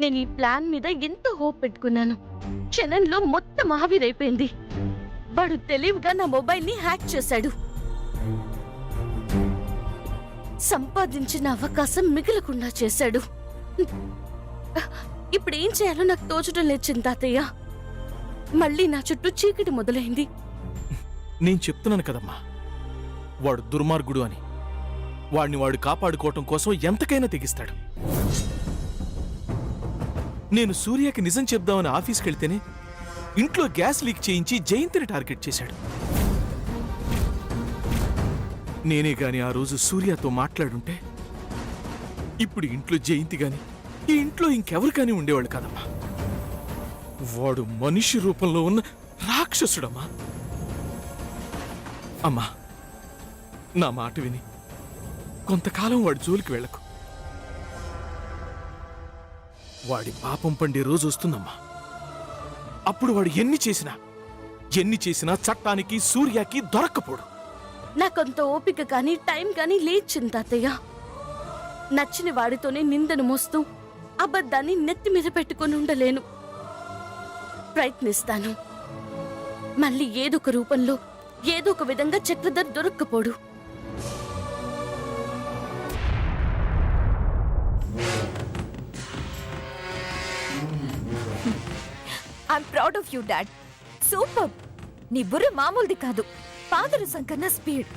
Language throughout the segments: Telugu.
నేను ఈ ప్లాన్ మీద ఎంతో హోప్ పెట్టుకున్నాను. క్షణంలో మొత్తం ఆవిరైపోయింది. వాడు తెలివిగా నా మొబైల్ని హ్యాక్ చేశాడు. సంపాదించిన అవకాశం మిగలకుండా చేశాడు. ఇప్పుడేం చేయాలో నాకు తోచడం లేదు తాతయ్య. మళ్ళీ నా చుట్టూ చీకటి మొదలైంది. నేను చెప్తున్నాను కదమ్మా, వాడు దుర్మార్గుడు అని. వాడిని వాడు కాపాడుకోవటం కోసం ఎంతకైనా తెగిస్తాడు. నేను సూర్యకి నిజం చెప్దామని ఆఫీస్కి వెళ్తేనే ఇంట్లో గ్యాస్ లీక్ చేయించి జయంతిని టార్గెట్ చేశాడు. నేనే గాని ఆ రోజు సూర్యతో మాట్లాడుంటే ఇప్పుడు ఇంట్లో జయంతి గాని ఈ ఇంట్లో ఇంకెవరు కానీ ఉండేవాళ్ళు కాదమ్మా. వాడు మనిషి రూపంలో ఉన్న రాక్షసుడమ్మా. అమ్మా, నా మాట విని కొంతకాలం వాడి జోలికి వెళ్ళకు. వాడి పాపం పండే రోజు వస్తుందమ్మా. అప్పుడు వాడు ఎన్ని చేసినా చట్టానికి సూర్యకి దొరక్కపోడు. నాకంత ఓపిక కానీ టైం కానీ లేదు తాతయ్య. నచ్చిన వాడితోనే నిందను మోస్తూ అబద్ధాన్ని నెత్తి మీద పెట్టుకుని ఉండలేను. ప్రయత్నిస్తాను. మళ్ళీ ఏదొక రూపంలో ఏదో ఒక విధంగా చక్రధర్ దొరక్కపోడు. I'm proud of you dad. Super. నీ బుర్ర మామూలుది కాదు, పాదరసం కన్నా స్పీడ్.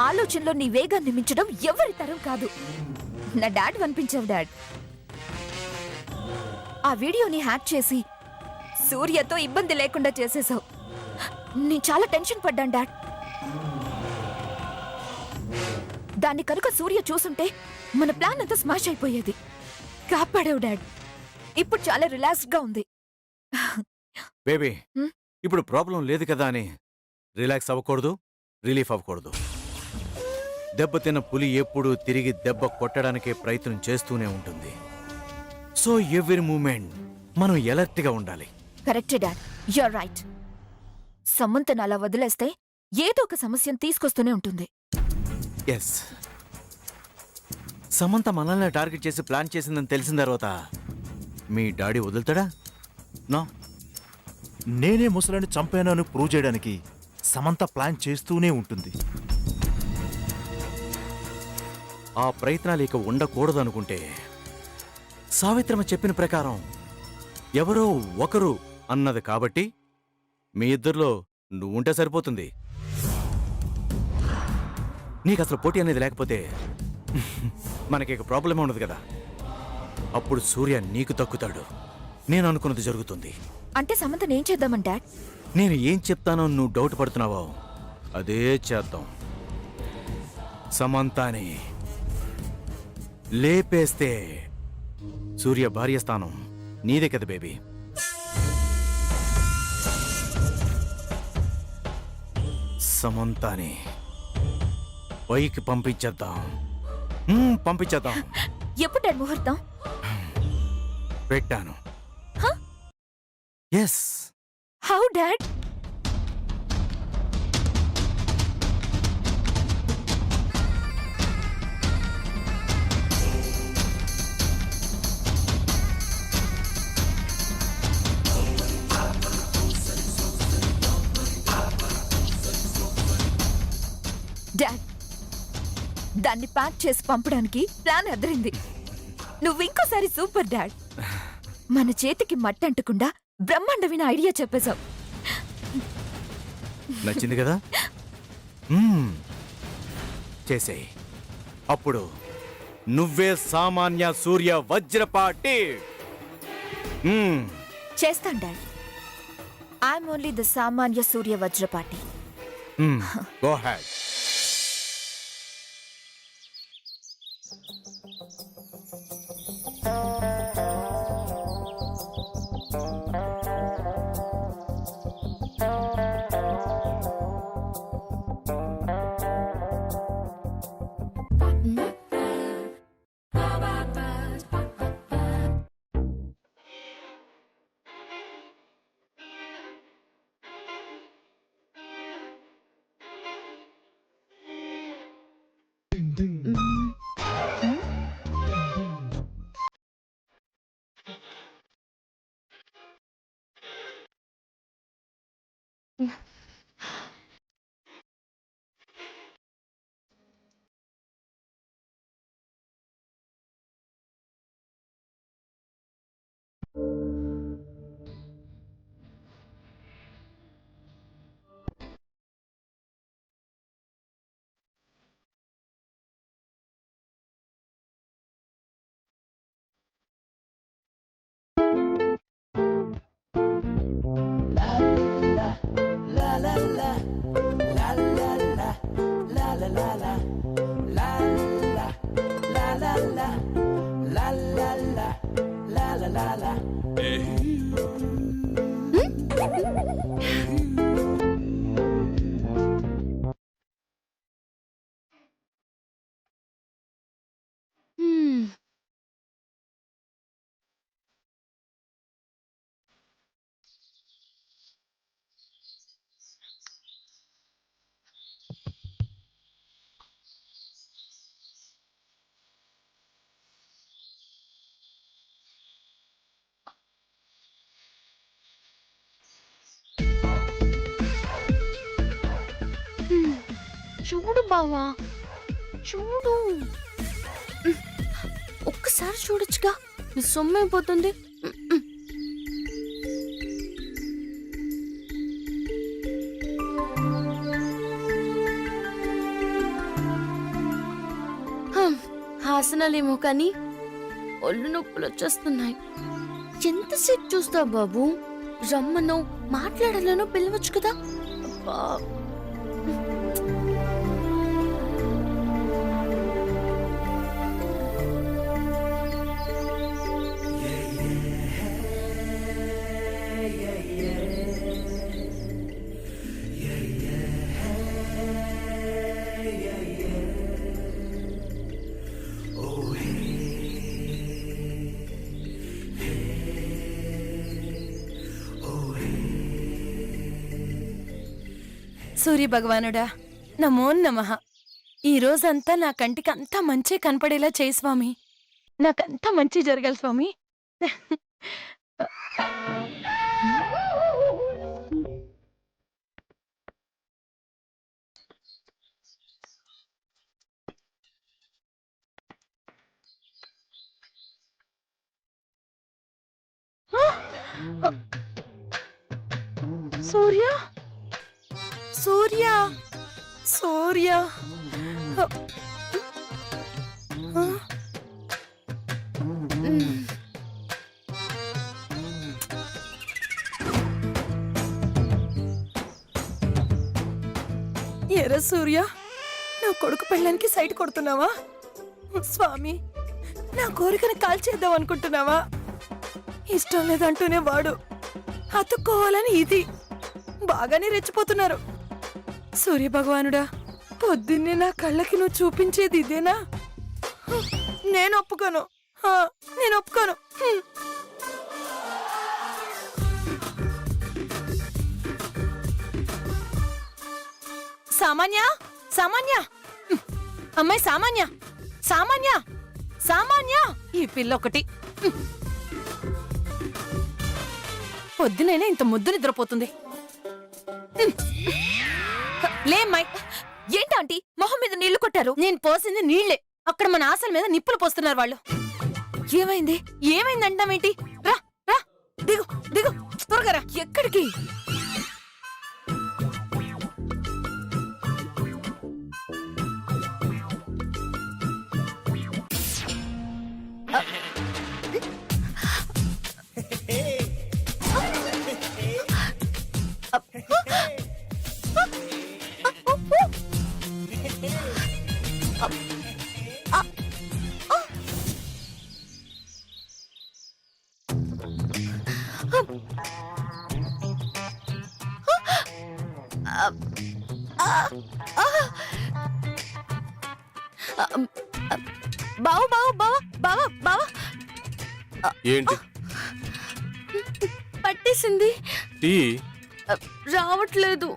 ఆలోచనలో నీ వేగాన్ని మించడం ఎవరి తరం కాదు. నా డాడ్ అనిపించావు డాడ్. ఆ వీడియోని హ్యాక్ చేసి సూర్యతో ఇబ్బంది లేకుండా చేసేసావు. నేను చాలా టెన్షన్ పడ్డాను డాడ్. దాన్ని కనుక సూర్య చూసుంటే మన ప్లాన్ అంతా స్మాష్ అయిపోయేది. కాపాడావు డాడ్. ఇప్పుడు చాలా రిలాక్స్డ్ గా ఉంది. బేబీ, ఇప్పుడు ప్రాబ్లం లేదు కదా అని రిలాక్స్ అవ్వకూడదు, రిలీఫ్ అవ్వకూడదు. దెబ్బతిన్న పులి ఎప్పుడూ తిరిగి దెబ్బ కొట్టడానికే ప్రయత్నం చేస్తూనే ఉంటుంది. సో ఎవ్రీ మూమెంట్ మనం ఎలర్ట్ గా ఉండాలి. Correct dad, you're right. సమంతను అలా వదిలేస్తే ఏదో ఒక సమస్యను తీసుకొస్తూనే ఉంటుంది. ఎస్, సమంత మనల్ని టార్గెట్ చేసి ప్లాన్ చేసిందని తెలిసిన తర్వాత మీ డాడీ వదులుతాడా? నా నేనే ముసలాన్ని చంపాను అని ప్రూవ్ చేయడానికి సమంత ప్లాన్ చేస్తూనే ఉంటుంది. ఆ ప్రయత్నాలు ఇక ఉండకూడదు అనుకుంటే సావిత్రమ్మ చెప్పిన ప్రకారం ఎవరో ఒకరు అన్నది కాబట్టి మీ ఇద్దరిలో నువ్వుంటే సరిపోతుంది. నీకు అసలు పోటీ అనేది లేకపోతే మనకి ఇక ప్రాబ్లమే ఉండదు కదా. అప్పుడు సూర్య నీకు తక్కుతాడు. నేను అనుకున్నది జరుగుతుంది. అంటే సమంతను ఏం చేద్దామని డాడ్? నేను ఏం చెప్తానో నువ్వు డౌట్ పడుతున్నావో అదే చేద్దాం. సమంతాని లేపేస్తే సూర్య భార్య స్థానం నీదే కదా బేబీ. సమంతాని పైకి పంపించేద్దాం. పంపించేద్దాం. ఎప్పుడు డాడ్ ముహూర్తం? పెట్టాను. ఎస్. How dad? డాడ్, దాన్ని ప్యాక్ చేసి పంపడానికి ప్లాన్ అదిరింది. నువ్వు ఇంకోసారి సూపర్ డాడ్. మన చేతికి మట్టి అంటకుండా బ్రహ్మాండమైన ఐడియా చెప్పేశావు. నచ్చింది కదా? చేసేయ్. అప్పుడు నువ్వే సామాన్య సూర్య వజ్రపాటి. చేస్తాను డాడ్. ఐఎమ్ ఓన్లీ ద సామాన్య సూర్య వజ్రపాటి. Go head. హ్మ్. చూడు బావా, చూడు. ఒక్కసారి చూడొచ్చుగా, నీ సొమ్మైపోతుంది. హాసనలేమో కానీ ఒళ్ళు నొప్పులు వచ్చేస్తున్నాయి. ఎంతసేపు చూస్తావు బాబు? రమ్మనో మాట్లాడాలనో పిలవచ్చు కదా. అబ్బా. సూర్య భగవానుడా, నమో నమః. ఈ రోజంతా నా కంటికి అంతా మంచి కనపడేలా చేయి స్వామి. నాకంతా మంచి జరగాలి స్వామి. సూర్య, సూర్య, సూర్య. ఎరా సూర్య, నా కొడుకు పెళ్ళానికి సైట్ కొడుతున్నావా? స్వామి, నా కోరికను కాల్చేద్దాం అనుకుంటున్నావా? ఇష్టం లేదంటూనే వాడు అతుక్కోవాలని ఇది బాగానే రెచ్చిపోతున్నారు. సూర్య భగవానుడా, పొద్దున్నే నా కళ్ళకి నువ్వు చూపించేది ఇదేనా? నేను ఒప్పుకోను, నేను ఒప్పుకోను. సామాన్య, సామాన్య, అమ్మాయి సామాన్య, సామాన్య, సామాన్య. ఈ పిల్ల ఒకటి పొద్దునైనా ఇంత ముద్దు నిద్రపోతుంది. లేమ్మాయి. ఏంటంటీ మొహం మీద నీళ్లు కొట్టారు? నేను పోసింది నీళ్లే, అక్కడ మన ఆశల మీద నిప్పులు పోస్తున్నారు వాళ్ళు. ఏమైంది? ఏమైంది అంటామేంటి? రా రా, దిగు దిగు, త్వరగా రా. ఎక్కడికి? బావ బావ బావ బావ బావ, ఏంటి పట్టేసింది. టీ రావట్లేదు.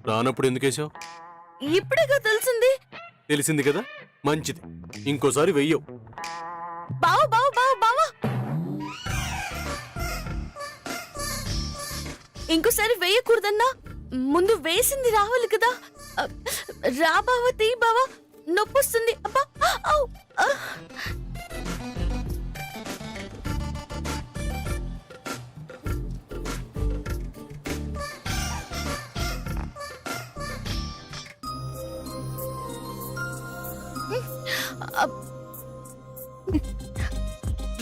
రానప్పుడు ఎందుకేసావు? ఇప్పుడేగా తెలిసింది. తెలిసింది కదా, మంచిది. ఇంకోసారి వెయ్యవు. బావ బావ బావ బావ, ఇంకోసారి వేయకూడదన్నా, ముందు వేసింది రావాలి కదా. రా బావ, తీ బావ, నొప్పొస్తుంది. అబ్బా, ఔ, ఆ.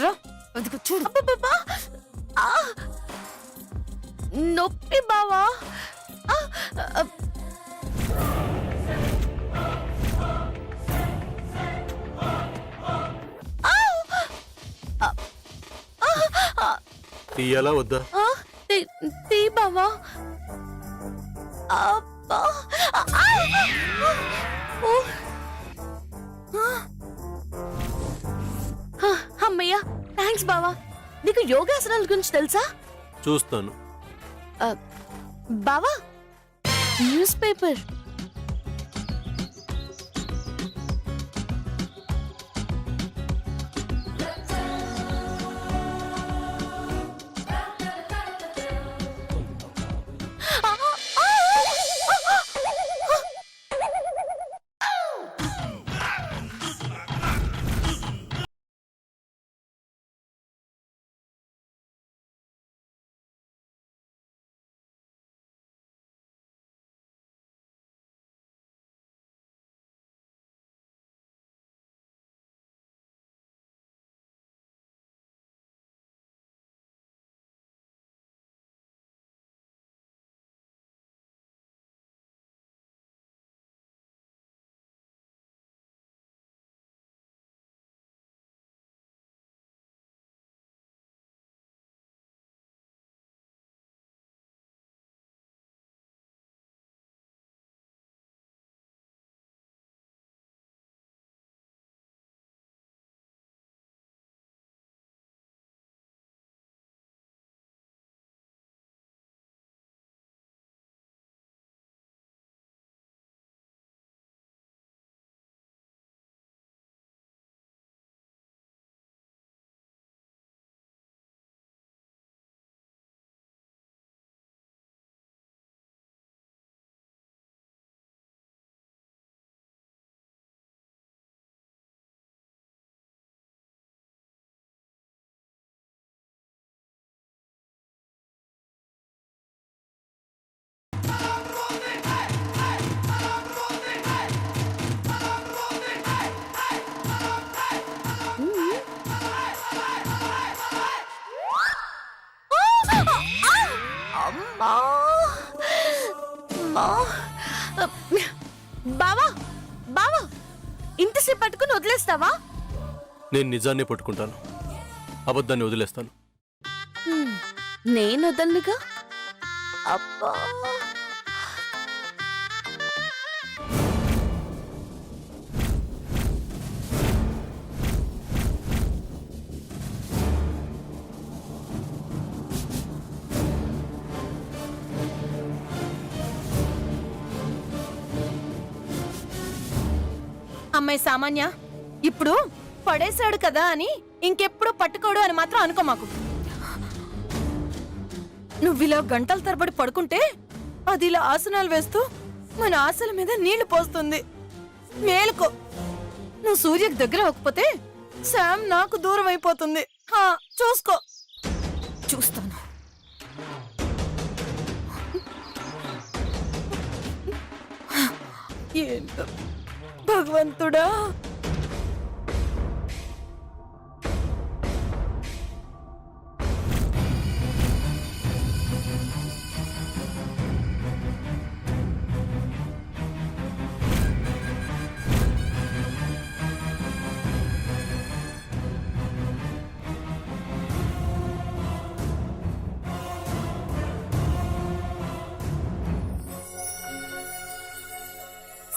రా, అదిగో చూడు. అబ్బబ్బబ్బా! ఆ! నొప్పి బావా. ఆ! ఆ! తీయాలా వద్దా? ఆ, తీ బావా. అబ్బా. ఓ. అమ్మయ్యా, థ్యాంక్స్ బావా. నీకు యోగాసనాల గురించి తెలుసా? చూస్తాను. బావా, న్యూస్ పేపర్. బావా, బావా, ఇంతసేపు పట్టుకుని వదిలేస్తావా? నేను నిజాన్ని పట్టుకుంటాను, అబద్ధాన్ని వదిలేస్తాను. నేను వదలనుగా. అబ్బా. అమ్మాయి సామాన్య, ఇప్పుడు పడేశాడు కదా అని ఇంకెప్పుడు పట్టుకోడు అని మాత్రం అనుకో మాకు. నువ్విలా గంటల తరబడి పడుకుంటే అది ఇలా ఆసనాలు వేస్తూ మన ఆశల మీద నీళ్లు పోస్తుంది. మేలుకో. నువ్వు సూర్యకి దగ్గర అవ్వకపోతే శామ్ నాకు దూరం అయిపోతుంది. చూసుకో. చూస్తాను. ఏంటో భగవంతుడా.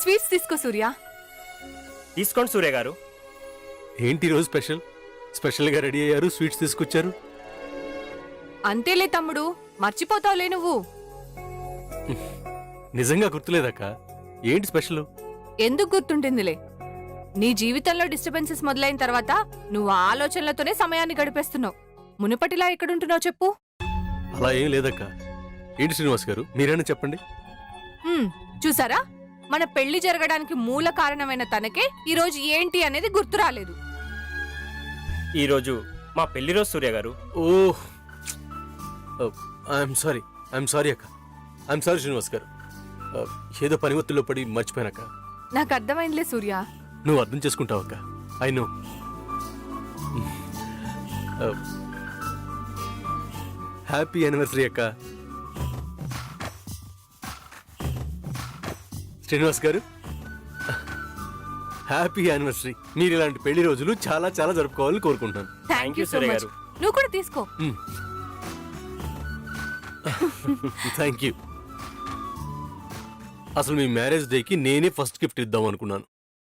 స్వీట్స్ తీసుకో సూర్య. తీసుకోండి సూర్య గారు. ఏంటి ఈరోజు స్పెషల్? స్పెషల్గా రెడీ అయ్యారు, స్వీట్స్ తీసుకొచ్చారు. అంతేలే తమ్ముడు, మర్చిపోతావులే నువ్వు. నిజంగా గుర్తులేదక్క. ఏంటి స్పెషల్? ఎందుకు గుర్తుంటుందిలే, నీ జీవితంలో డిస్టర్బెన్సెస్ మొదలైన తర్వాత నువ్వు ఆలోచనలతోనే సమయాన్ని గడిపేస్తున్నావు. మునుపటిలా ఎక్కడుంటున్నావు చెప్పు. అలా ఏం లేదక్క. ఏంటి శ్రీనివాస్ గారు, మీరైనా చెప్పండి. చూసారా, మన పెళ్లి జరగడానికి మూల కారణమైన తనకే ఈరోజు ఏంటి అనేది గుర్తు రాలేదు. ఈరోజు మా పెళ్లి రోజు సూర్య గారు. ఓహ్, ఐఎమ్ సారీ అక్క. ఐఎమ్ సారీ శ్రీనివాస్ గారు. ఏదో పని ఒత్తిడిలో పడి మర్చిపోయానక్క. నాకు అర్థమైందిలే సూర్య. నువ్వు అర్థం చేసుకుంటావు అక్క. I know. హ్యాపీ యానివర్సరీ అక్క. శ్రీనివాస్ గారు, హ్యాపీ యానివర్సరీ. మీరు ఇలాంటి పెళ్లి రోజులు చాలా చాలా జరుపుకోవాలని కోరుకుంటున్నాను. Thank you so much. నువ్వు కూడా తీసుకో. Thank you. అసలు మీ మ్యారేజ్ డేకి నేనే ఫస్ట్ గిఫ్ట్ ఇద్దాం అనుకున్నాను,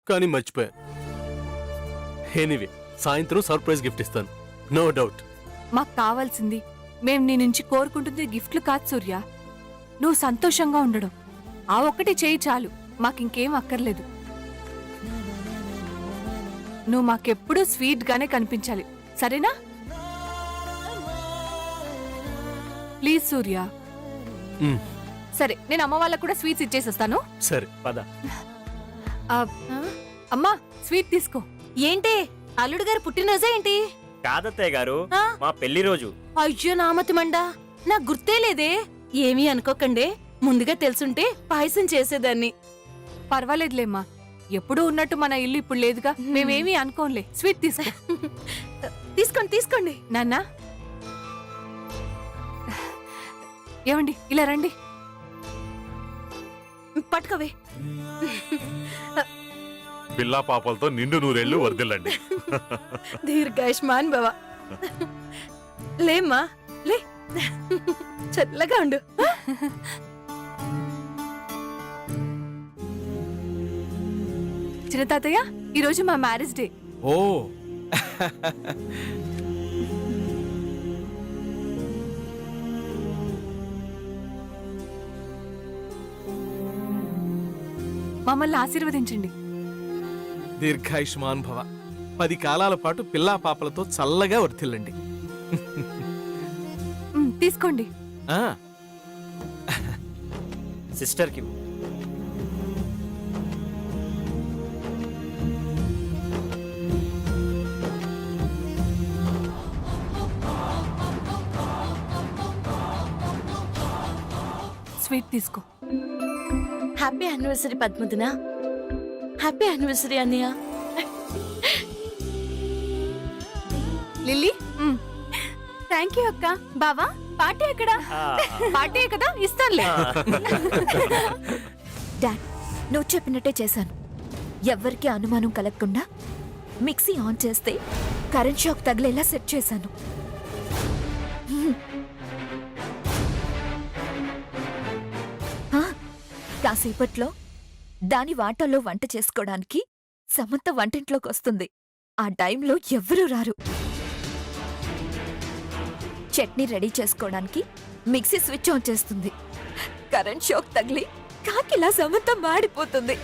కానీ మర్చిపోయాను. ఎనీవే, సాయంత్రం సర్ప్రైజ్ గిఫ్ట్ ఇస్తాను, నో డౌట్. మాకు కావాల్సింది, మేం నీ నుంచి కోరుకుంటుంది గిఫ్ట్లు కాదు సూర్య. నువ్వు సంతోషంగా ఉండడం, ఆ ఒక్కటి చేయి చాలు, మాకింకేం అక్కర్లేదు. నువ్వు మాకెప్పుడూ స్వీట్ గానే కనిపించాలి, సరేనా? ప్లీజ్ సూర్య. మ్, సరే, నేను అమ్మ వాళ్ళకు కూడా స్వీట్స్ ఇచ్చేసొస్తాను. సరే. పద. అమ్మా, స్వీట్ తీసుకో. ఏంటి అల్లుడు గారు పుట్టినరోజా ఏంటి? కాదత్తయ్య గారు, ఆ? మా పెళ్లి రోజు. అయ్యో నామతి మండా, నాకు గుర్తే లేదే. ఏమీ అనుకోకండి, ముందుగా తెలుసుంటే పాయసం చేసేదాన్ని. పర్వాలేదులేమ్మా, ఎప్పుడూ ఉన్నట్టు మన ఇల్లు ఇప్పుడు లేదుగా, మేమేమీ అనుకోంలే. స్వీట్ తీసుకో. తీసుకోండి తీసుకోండి. నాన్న, ఏమండి ఇలా రండి. పట్టుకోవే. పిల్లా పాపలతో నిండు నూరేళ్లు వర్దిల్లండి. దీర్ఘాయుష్మాన్ భవ. లేమ్మా లే, చల్లగా ఉండు. చిన్న తాతయ్య, ఈ రోజు మా మ్యారేజ్ డే. ఓ మమ్మల్ని ఆశీర్వదించండి. దీర్ఘాయుష్మాన్ భవ. 10 కాలాల పాటు పిల్లా పాపలతో చల్లగా వర్తిల్లండి. తీసుకోండి. ఆ, సిస్టర్కి. స్వీట్ తీసుకో. Happy anniversary Padmadina. Happy anniversary అన్నయ్య. లిల్లీ, థ్యాంక్ యూ అక్క. బావా, పార్టీ ఎక్కడా? పార్టీ కదా, ఇస్తానులే. డాడ్, నువ్వు చెప్పినట్టే చేశాను. ఎవ్వరికీ అనుమానం కలగకుండా మిక్సీ ఆన్ చేస్తే కరెంట్ షాక్ తగిలేలా సెట్ చేశాను. ఆ, కాసేపట్లో దాని వాటల్లో వంట చేసుకోవడానికి సమంత వంటింట్లోకి వస్తుంది. ఆ టైంలో ఎవ్వరూ రారు. చట్నీ రెడీ చేసుకోవడానికి మిక్సీ స్విచ్ ఆన్ చేస్తుంది. కరెంట్ షాక్ తగిలి కాకిలా సమంత మాడిపోతుంది.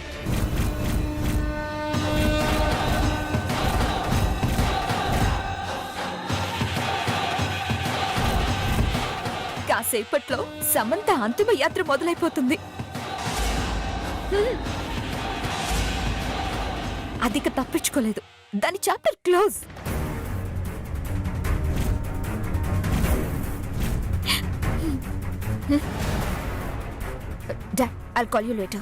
కాసేపట్లో సమంత అంతిమ యాత్ర మొదలైపోతుంది. అదిక తప్పించుకోలేదు. దాని chapter close. Dad, I'll call you later.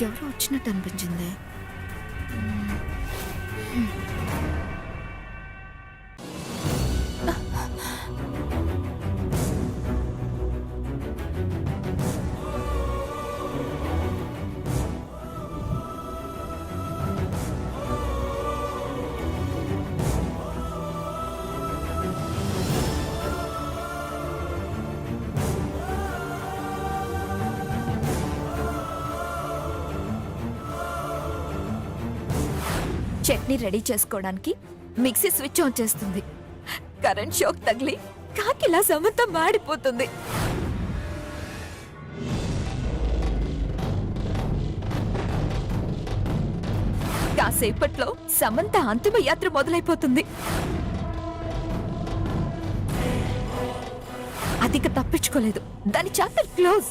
ఎవరో వచ్చినట్టు అనిపించింది. చట్నీ రెడీ చేసుకోవడానికి మిక్సీ స్విచ్ ఆన్ చేస్తుంది. కరెంట్ షాక్ తగిలి కాకిలా సమంత మాడిపోతుంది. కాసేపట్లో సమంత అంతిమ యాత్ర మొదలైపోతుంది. అదిక తప్పించుకోలేదు. దాని చాప్టర్ క్లోజ్.